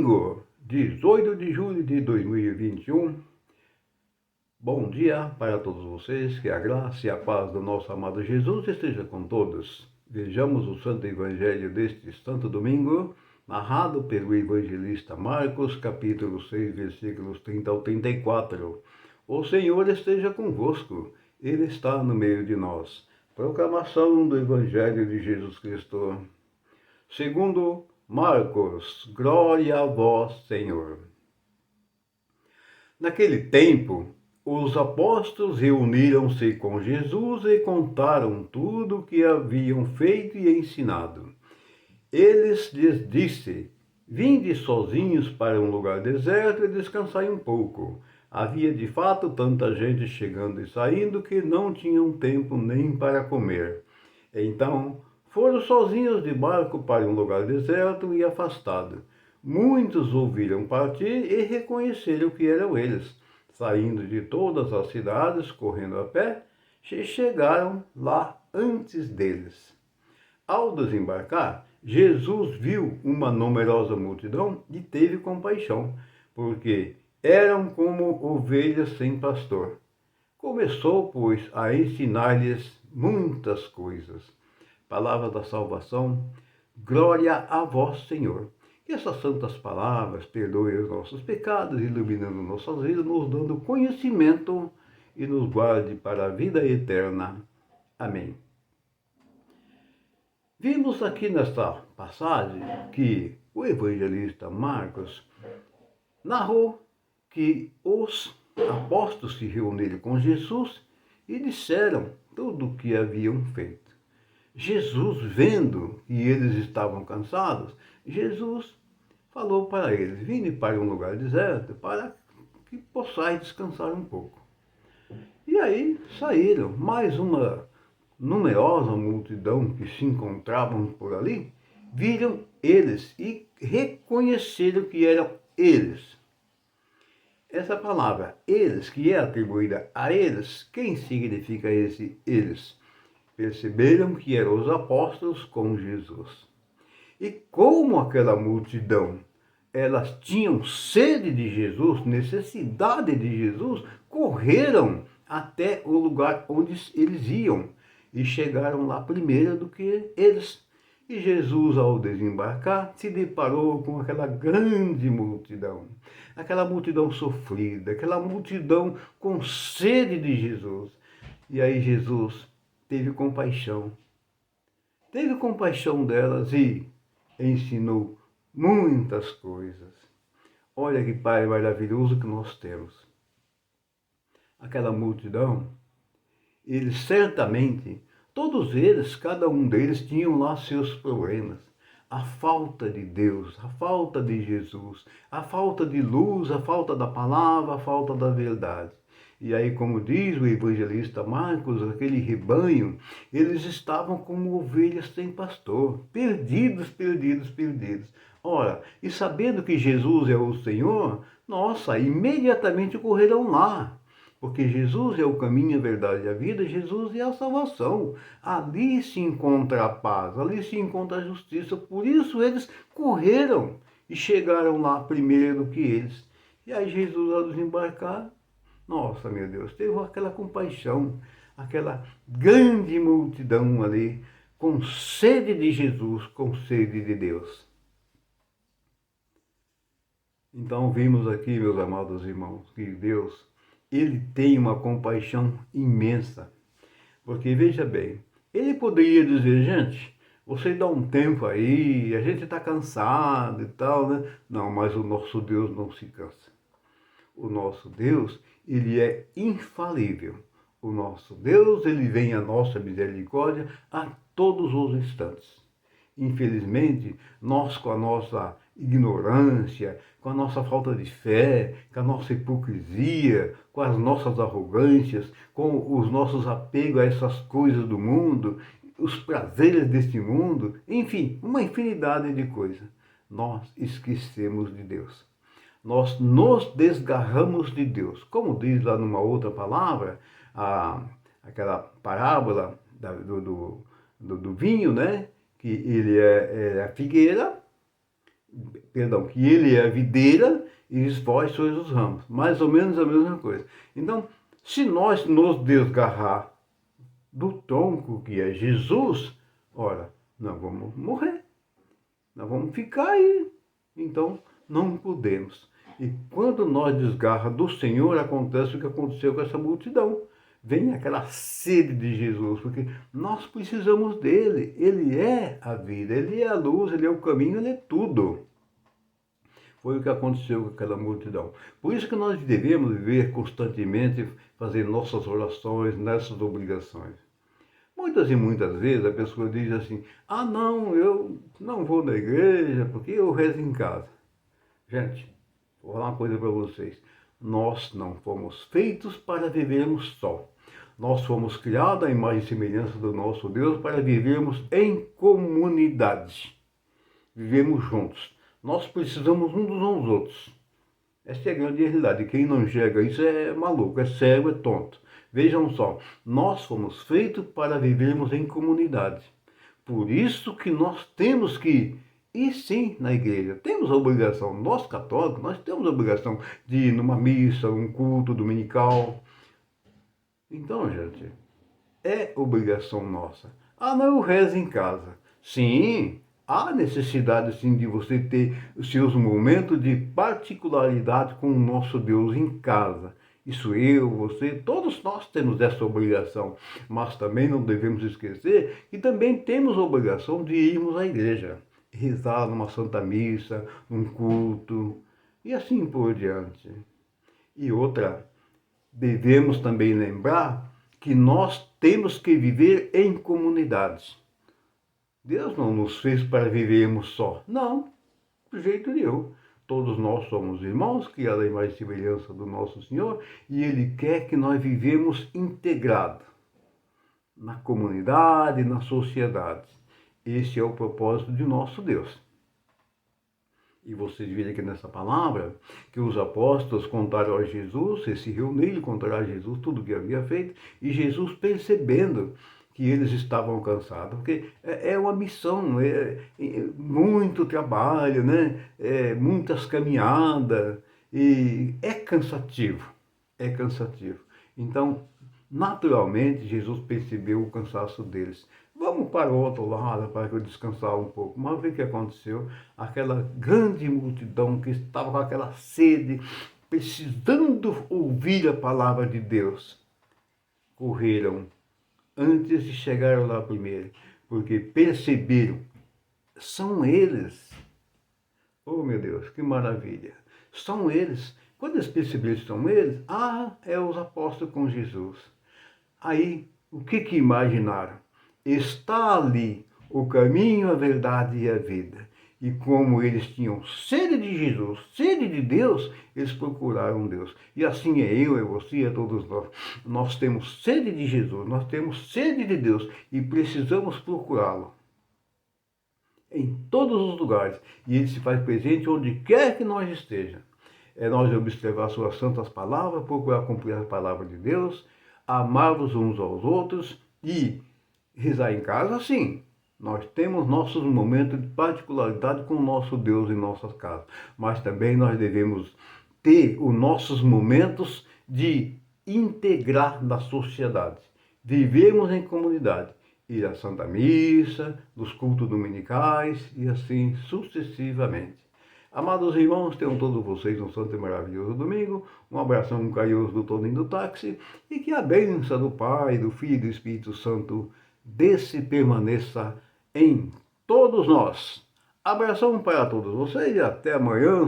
Domingo, 18 de julho de 2021. Bom dia para todos vocês, que a graça e a paz do nosso amado Jesus esteja com todos. Vejamos o Santo Evangelho deste Santo Domingo, narrado pelo evangelista Marcos, capítulo 6, versículos 30 ao 34. O Senhor esteja convosco, Ele está no meio de nós. Proclamação do Evangelho de Jesus Cristo. Segundo Marcos, glória a vós, Senhor. Naquele tempo, os apóstolos reuniram-se com Jesus e contaram tudo o que haviam feito e ensinado. Eles lhes disse: vinde sozinhos para um lugar deserto e descansai um pouco. Havia de fato tanta gente chegando e saindo que não tinham tempo nem para comer. Então, foram sozinhos de barco para um lugar deserto e afastado. Muitos ouviram partir e reconheceram que eram eles. Saindo de todas as cidades, correndo a pé, chegaram lá antes deles. Ao desembarcar, Jesus viu uma numerosa multidão e teve compaixão, porque eram como ovelhas sem pastor. Começou, pois, a ensinar-lhes muitas coisas. Palavra da salvação, glória a vós, Senhor. Que essas santas palavras perdoem os nossos pecados, iluminando nossas vidas, nos dando conhecimento e nos guarde para a vida eterna. Amém. Vimos aqui nesta passagem que o evangelista Marcos narrou que os apóstolos se reuniram com Jesus e disseram tudo o que haviam feito. Jesus, vendo que eles estavam cansados, Jesus falou para eles: vinde para um lugar deserto para que possais descansar um pouco. E aí saíram. Mais uma numerosa multidão que se encontravam por ali, viram eles e reconheceram que eram eles. Essa palavra, eles, que é atribuída a eles, quem significa esse eles? Perceberam que eram os apóstolos com Jesus. E como aquela multidão, elas tinham sede de Jesus, necessidade de Jesus, correram até o lugar onde eles iam e chegaram lá primeiro do que eles. E Jesus, ao desembarcar, se deparou com aquela grande multidão, aquela multidão sofrida, aquela multidão com sede de Jesus. E aí Jesus teve compaixão delas e ensinou muitas coisas. Olha que Pai maravilhoso que nós temos. Aquela multidão, eles certamente, todos eles, cada um deles, tinham lá seus problemas. A falta de Deus, a falta de Jesus, a falta de luz, a falta da palavra, a falta da verdade. E aí, como diz o evangelista Marcos, aquele rebanho, eles estavam como ovelhas sem pastor, perdidos. Ora, e sabendo que Jesus é o Senhor, nossa, imediatamente correram lá. Porque Jesus é o caminho, a verdade e a vida, Jesus é a salvação. Ali se encontra a paz, ali se encontra a justiça. Por isso eles correram e chegaram lá primeiro do que eles. E aí Jesus, ao desembarcar, nossa, meu Deus, teve aquela compaixão, aquela grande multidão ali, com sede de Jesus, com sede de Deus. Então vimos aqui, meus amados irmãos, que Deus, Ele tem uma compaixão imensa. Porque, veja bem, Ele poderia dizer: gente, você dá um tempo aí, a gente está cansado e tal, né? Não, mas o nosso Deus não se cansa. O nosso Deus, Ele é infalível. O nosso Deus, Ele vem à nossa misericórdia a todos os instantes. Infelizmente, nós, com a nossa ignorância, com a nossa falta de fé, com a nossa hipocrisia, com as nossas arrogâncias, com os nossos apegos a essas coisas do mundo, os prazeres deste mundo, enfim, uma infinidade de coisas, nós esquecemos de Deus. Nós nos desgarramos de Deus. Como diz lá numa outra palavra, aquela parábola do vinho, né? Que ele é a figueira perdão, que ele é a videira e vós sois os ramos. Mais ou menos a mesma coisa. Então, se nós nos desgarrar do tronco que é Jesus, ora, nós vamos morrer. Nós vamos ficar aí. Então, não podemos. E quando nós desgarra do Senhor, acontece o que aconteceu com essa multidão. Vem aquela sede de Jesus, porque nós precisamos dele. Ele é a vida, ele é a luz, ele é o caminho, ele é tudo. Foi o que aconteceu com aquela multidão. Por isso que nós devemos viver constantemente, fazer nossas orações, nessas obrigações. Muitas e muitas vezes a pessoa diz assim, não, eu não vou na igreja porque eu rezo em casa. Gente, vou falar uma coisa para vocês. Nós não fomos feitos para vivermos só. Nós fomos criados à imagem e semelhança do nosso Deus para vivermos em comunidade. Vivemos juntos. Nós precisamos uns dos outros. Essa é a grande realidade. Quem não enxerga isso é maluco, é cego, é tonto. Vejam só, nós fomos feitos para vivermos em comunidade. Por isso que nós temos que ir sim na igreja. Temos a obrigação, nós católicos, nós temos a obrigação de ir numa missa, um culto dominical. Então, gente, é obrigação nossa. Não, eu rezo em casa. Sim, há necessidade sim de você ter os seus momentos de particularidade com o nosso Deus em casa. Isso eu, você, todos nós temos essa obrigação. Mas também não devemos esquecer que também temos a obrigação de irmos à igreja. Rezar numa santa missa, num culto e assim por diante. E outra, devemos também lembrar que nós temos que viver em comunidades. Deus não nos fez para vivermos só. Não, de jeito nenhum. Todos nós somos irmãos, criados à imagem e semelhança do nosso Senhor, e Ele quer que nós vivemos integrados na comunidade, na sociedade. Esse é o propósito de nosso Deus. E vocês viram aqui nessa palavra que os apóstolos contaram a Jesus, se reuniram, contaram a Jesus tudo o que havia feito, e Jesus, percebendo que eles estavam cansados, porque é uma missão, é muito trabalho, né? Muitas caminhadas, e é cansativo, é cansativo. Então, naturalmente, Jesus percebeu o cansaço deles. Vamos para o outro lado para eu descansar um pouco. Mas o que aconteceu? Aquela grande multidão que estava com aquela sede, precisando ouvir a palavra de Deus, correram antes de chegar lá primeiro, porque perceberam, são eles. Oh meu Deus, que maravilha! São eles. Quando eles perceberam que são eles, é os apóstolos com Jesus. Aí, o que imaginaram? Está ali o caminho, a verdade e a vida. E como eles tinham sede de Jesus, sede de Deus, eles procuraram Deus. E assim é eu, é você, é todos nós. Nós temos sede de Jesus, nós temos sede de Deus e precisamos procurá-lo em todos os lugares. E ele se faz presente onde quer que nós estejamos. É nós observar suas santas palavras, procurar cumprir a palavra de Deus, amar-nos uns aos outros e rezar em casa, sim. Nós temos nossos momentos de particularidade com o nosso Deus em nossas casas. Mas também nós devemos ter os nossos momentos de integrar na sociedade. Vivemos em comunidade. Ir à Santa Missa, nos cultos dominicais e assim sucessivamente. Amados irmãos, tenham todos vocês um santo e maravilhoso domingo. Um abração carinhoso do Toninho do Táxi. E que a bênção do Pai, do Filho e do Espírito Santo desça e permaneça em todos nós. Abração para todos vocês e até amanhã.